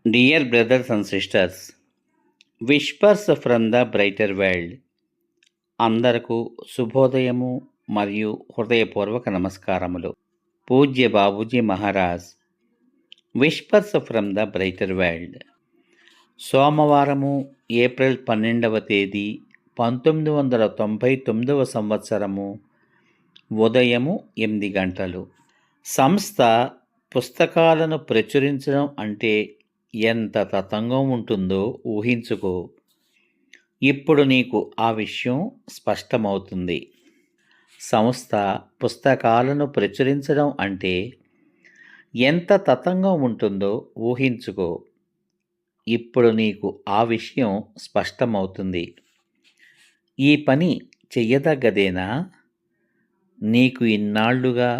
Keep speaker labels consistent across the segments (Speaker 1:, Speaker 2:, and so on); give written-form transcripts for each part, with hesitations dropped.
Speaker 1: Dear brothers and sisters, whispers from the brighter world అందరకు శుభోదయము మరియు హృదయపూర్వక నమస్కారములు. పూజ్య Babuji Maharaj whispers from the brighter world. సోమవారము ఏప్రిల్ 12వ తేదీ 1999 సంవత్సరము ఉదయము 8 గంటలు. సంస్థ పుస్తకాలను ప్రచురించడం అంటే ఎంత తతంగం ఉంటుందో ఊహించుకో. ఇప్పుడు నీకు ఆ విషయం స్పష్టమవుతుంది. సంస్థ పుస్తకాలను ప్రచురించడం అంటే ఎంత తతంగం ఉంటుందో ఊహించుకో. ఇప్పుడు నీకు ఆ విషయం స్పష్టమవుతుంది. ఈ పని చెయ్యదగ్గదేనా? నీకు ఇన్నాళ్లుగా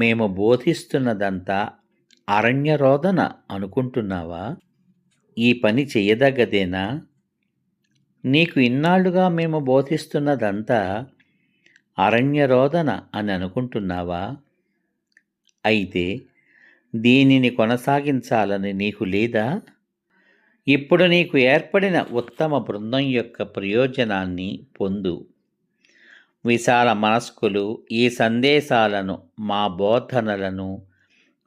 Speaker 1: మేము బోధిస్తున్నదంతా అరణ్యరోదన అనుకుంటున్నావా? ఈ పని చెయ్యదగ్గదేనా? నీకు ఇన్నాళ్లుగా మేము బోధిస్తున్నదంతా అరణ్యరోదన అని అనుకుంటున్నావా? అయితే దీనిని కొనసాగించాలని నీకు లేదా? ఇప్పుడు నీకు ఏర్పడిన ఉత్తమ బృందం యొక్క ప్రయోజనాన్ని పొందు. విశాల మనస్కులు ఈ సందేశాలను, మా బోధనలను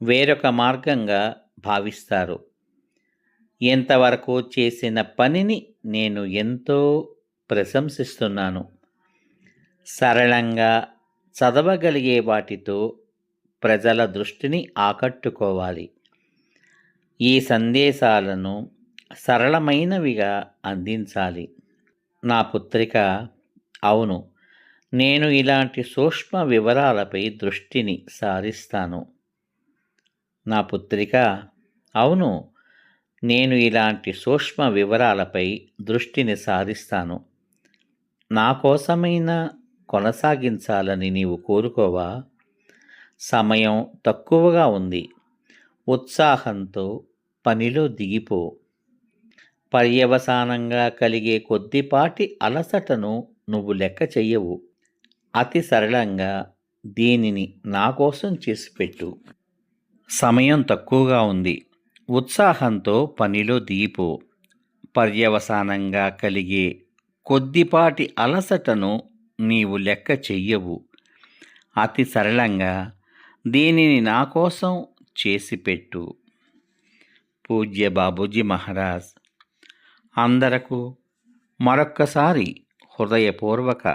Speaker 1: వేరొక మార్గంగా భావిస్తారు. ఇంతవరకు చేసిన పనిని నేను ఎంతో ప్రశంసిస్తున్నాను. సరళంగా చదవగలిగే వాటితో ప్రజల దృష్టిని ఆకట్టుకోవాలి. ఈ సందేశాలను సరళమైనవిగా అందించాలి. నా పుత్రిక, అవును, నేను ఇలాంటి సూక్ష్మ వివరాలపై దృష్టిని సారిస్తాను. నా పుత్రిక, అవును, నేను ఇలాంటి సూక్ష్మ వివరాలపై దృష్టిని సారిస్తాను. నా కోసమైనా కొనసాగించాలని నీవు కోరుకోవా? సమయం తక్కువగా ఉంది. ఉత్సాహంతో పనిలో దిగిపో. పర్యవసానంగా కలిగే కొద్దిపాటి అలసటను నువ్వు లెక్క చెయ్యవు. అతి సరళంగా దీనిని నా కోసం చేసిపెట్టు. సమయం తక్కువగా ఉంది. ఉత్సాహంతో పనిలో దిగిపో. పర్యవసానంగా కలిగే కొద్దిపాటి అలసటను నీవు లెక్క చెయ్యవు. అతి సరళంగా దీనిని నా కోసం చేసిపెట్టు. పూజ్య బాబూజీ మహారాజ్. అందరకు మరొక్కసారి హృదయపూర్వక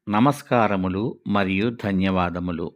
Speaker 1: నమస్కారములు మరియు ధన్యవాదములు.